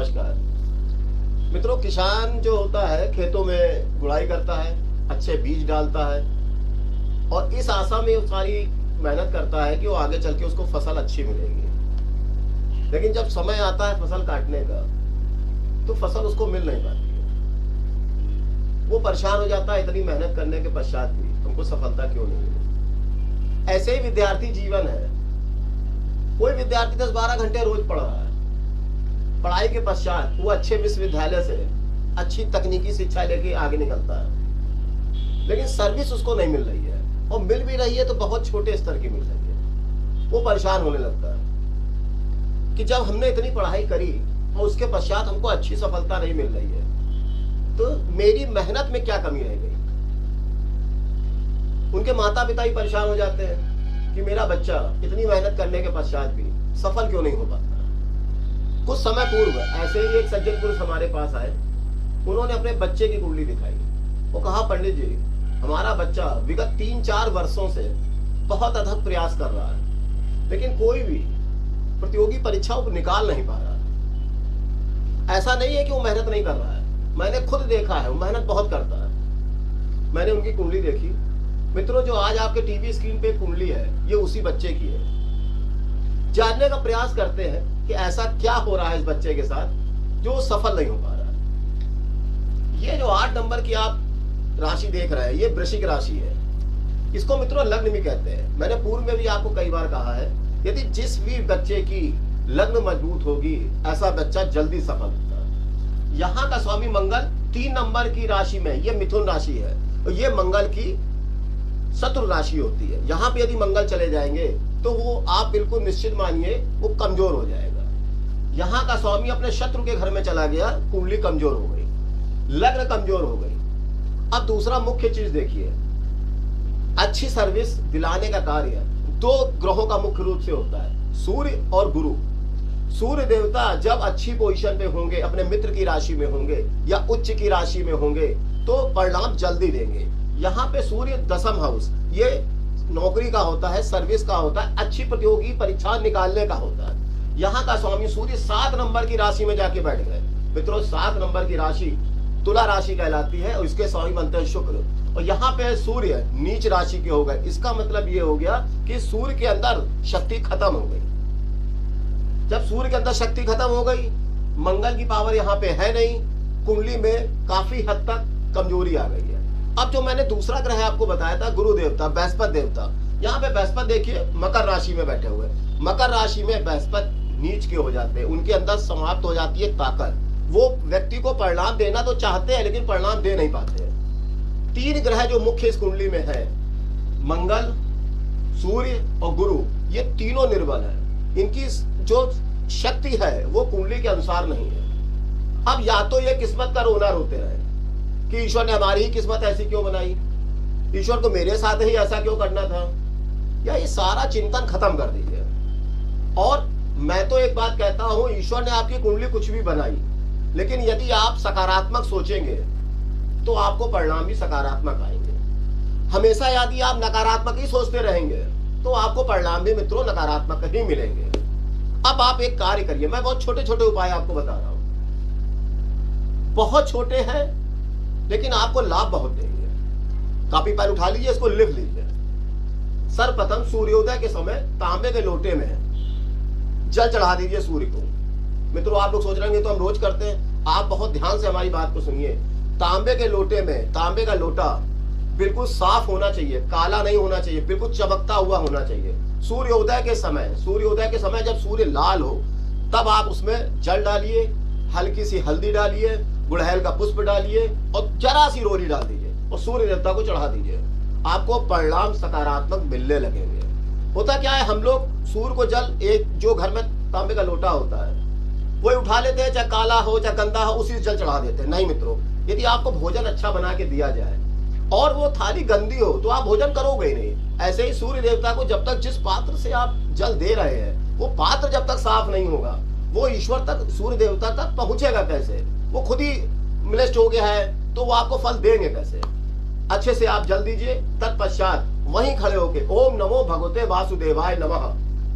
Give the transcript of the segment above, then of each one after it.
नमस्कार मित्रों। किसान जो होता है खेतों में गुड़ाई करता है, अच्छे बीज डालता है और इस आशा में वो सारी मेहनत करता है कि वो आगे चल के उसको फसल अच्छी मिलेगी। लेकिन जब समय आता है फसल काटने का तो फसल उसको मिल नहीं पाती है। वो परेशान हो जाता है, इतनी मेहनत करने के पश्चात भी हमको सफलता क्यों नहीं मिली। ऐसे ही विद्यार्थी जीवन है। कोई विद्यार्थी 10-12 घंटे रोज पढ़ रहा है, पढ़ाई के पश्चात वो अच्छे विश्वविद्यालय से अच्छी तकनीकी शिक्षा लेके आगे निकलता है, लेकिन सर्विस उसको नहीं मिल रही है और मिल भी रही है तो बहुत छोटे स्तर की मिल रही है। वो परेशान होने लगता है कि जब हमने इतनी पढ़ाई करी और उसके पश्चात हमको अच्छी सफलता नहीं मिल रही है तो मेरी मेहनत में क्या कमी रह गई। उनके माता पिता ही परेशान हो जाते हैं कि मेरा बच्चा इतनी मेहनत करने के पश्चात भी सफल क्यों नहीं हो पाता। कुछ समय पूर्व ऐसे ही एक सज्जन पुरुष हमारे पास आए। उन्होंने अपने बच्चे की कुंडली दिखाई। वो कहा, पंडित जी हमारा बच्चा विगत 3-4 वर्षों से बहुत अथक प्रयास कर रहा है, लेकिन कोई भी प्रतियोगी परीक्षा वो निकाल नहीं पा रहा। ऐसा नहीं है कि वो मेहनत नहीं कर रहा है, मैंने खुद देखा है वो मेहनत बहुत करता है। मैंने उनकी कुंडली देखी। मित्रों, जो आज आपके टीवी स्क्रीन पे कुंडली है ये उसी बच्चे की है। जानने का प्रयास करते हैं कि ऐसा क्या हो रहा है इस बच्चे के साथ जो सफल नहीं हो पा रहा है। ये जो 8 नंबर की आप राशि देख रहे हैं ये वृश्चिक राशि है। इसको मित्रों लग्न भी कहते हैं। मैंने पूर्व में भी आपको कई बार कहा है, यदि जिस भी बच्चे की लग्न मजबूत होगी ऐसा बच्चा जल्दी सफल होता है। यहाँ का स्वामी मंगल 3 नंबर की राशि में, ये मिथुन राशि है और ये मंगल की शत्रु राशि होती है। यहाँ पे यदि मंगल चले जाएंगे तो वो आप बिल्कुल निश्चित मानिए वो कमजोर हो जाएगा। यहाँ का स्वामी अपने शत्रु के घर में चला गया, कुंडली कमजोर हो गई, लग्न कमजोर हो गई। अब दूसरा मुख्य चीज देखिए, अच्छी सर्विस दिलाने का कार्य 2 ग्रहों का मुख्य रूप से होता है, सूर्य और गुरु। सूर्य देवता जब अच्छी पोजीशन पे होंगे, अपने मित्र की राशि में होंगे या उच्च की राशि में होंगे तो परिणाम जल्दी देंगे। यहाँ पे सूर्य 10th हाउस, ये नौकरी का होता है, सर्विस का होता है, अच्छी प्रतियोगी परीक्षा निकालने का होता है। यहाँ का स्वामी सूर्य 7 नंबर की राशि में जाके बैठ गए। मित्रों, 7 नंबर की राशि तुला राशि कहलाती है और इसके स्वामी बनते हैं शुक्र। और यहाँ पे सूर्य नीच राशि के हो गए। इसका मतलब ये हो गया कि सूर्य के अंदर शक्ति खत्म हो गई। जब सूर्य के अंदर शक्ति खत्म हो गई, मंगल की पावर यहाँ पे है नहीं, कुंडली में काफी हद तक कमजोरी आ गई है। अब जो मैंने दूसरा ग्रह आपको बताया था, गुरु देवता, बृहस्पति देवता, यहाँ पे बृहस्पति देखिए मकर राशि में बैठे हुए। मकर राशि में बृहस्पति नीच के हो जाते हैं, उनके अंदर समाप्त हो जाती है ताकत। वो व्यक्ति को परिणाम देना तो चाहते हैं लेकिन परिणाम दे नहीं पाते हैं। 3 ग्रह जो मुख्य इस कुंडली में है, मंगल, सूर्य और गुरु, ये तीनों निर्बल है। इनकी जो शक्ति है वो कुंडली के अनुसार नहीं है। अब या तो ये किस्मत का रोना रोते रहे कि ईश्वर ने हमारी ही किस्मत ऐसी क्यों बनाई, ईश्वर को मेरे साथ ही ऐसा क्यों करना था, या ये सारा चिंतन खत्म कर दीजिए। और मैं तो एक बात कहता हूं, ईश्वर ने आपकी कुंडली कुछ भी बनाई, लेकिन यदि आप सकारात्मक सोचेंगे तो आपको परिणाम भी सकारात्मक आएंगे। हमेशा यदि आप नकारात्मक ही सोचते रहेंगे तो आपको परिणाम भी मित्रों नकारात्मक ही मिलेंगे। अब आप एक कार्य करिए, मैं बहुत छोटे छोटे उपाय आपको बता रहा हूं, बहुत छोटे हैं लेकिन आपको लाभ बहुत देंगे। कॉपी पेन उठा लीजिए, इसको लिख लीजिए। सर्वप्रथम सूर्योदय के समय तांबे के लोटे में जल चढ़ा दीजिए सूर्य को। मित्रों, आप लोग सोच रहे हैं तो हम रोज करते हैं, आप बहुत ध्यान से हमारी बात को सुनिए। तांबे के लोटे में, तांबे का लोटा बिल्कुल साफ होना चाहिए, काला नहीं होना चाहिए, बिल्कुल चमकता हुआ होना चाहिए। सूर्योदय के समय जब सूर्य लाल हो तब आप उसमें जल डालिए, हल्की सी हल्दी डालिए, गुड़हल का पुष्प डालिए और जरा सी रोली डाल दीजिए और सूर्य देवता को चढ़ा दीजिए। आपको परिणाम सकारात्मक मिलने लगेंगे। होता क्या है, हम लोग सूर्य को जल, एक जो घर में तांबे का लोटा होता है वो उठा लेते हैं, चाहे काला हो चाहे गंदा हो, उसी जल चढ़ा देते हैं। नहीं मित्रों, यदि आपको भोजन अच्छा बना के दिया जाए और वो थाली गंदी हो तो आप भोजन करोगे ही नहीं। ऐसे ही सूर्य देवता को जब तक, जिस पात्र से आप जल दे रहे हैं वो पात्र जब तक साफ नहीं होगा वो ईश्वर तक, सूर्य देवता तक पहुंचेगा कैसे। वो खुद ही मिलिस्ट हो गया है तो वो आपको फल देंगे कैसे। अच्छे से आप जल दीजिए, तत्पश्चात वहीं खड़े होके ओम नमो भगवते वासुदेवाय नमः,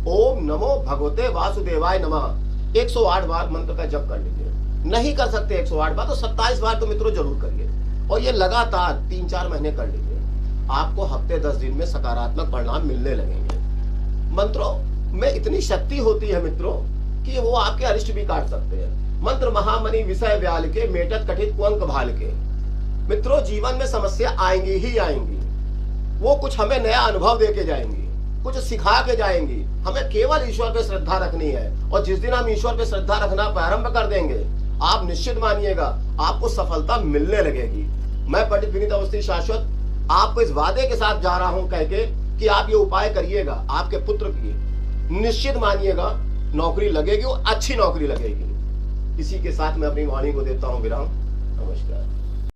ओम नमो भगवते वासुदेवाय नमः 108 बार मंत्र का जप कर लीजिए। नहीं कर सकते 108 बार तो 27 बार तो मित्रों जरूर करिए, और ये लगातार 3-4 महीने कर लीजिए। आपको हफ्ते 10 दिन में सकारात्मक परिणाम मिलने लगेंगे। मंत्रों में इतनी शक्ति होती है मित्रों कि वो आपके अरिष्ट भी काट सकते हैं। मंत्र महामणि विषय व्याल के, मेटत कठित कुअंक भाल के। मित्रों जीवन में समस्या आएंगी ही आएंगी, वो कुछ हमें नया अनुभव दे के जाएंगी, कुछ सिखा के जाएंगी। हमें केवल ईश्वर पे श्रद्धा रखनी है, और जिस दिन हम ईश्वर पे श्रद्धा रखना प्रारंभ कर देंगे, आप निश्चित मानिएगा आपको सफलता मिलने लगेगी। मैं पंडित विनीत अवस्थी शाश्वत आपको इस वादे के साथ जा रहा हूं कहके कि आप ये उपाय करिएगा, आपके पुत्र की निश्चित मानिएगा नौकरी लगेगी, और अच्छी नौकरी लगेगी। इसी के साथ मैं अपनी वाणी को देता हूं विराम। नमस्कार।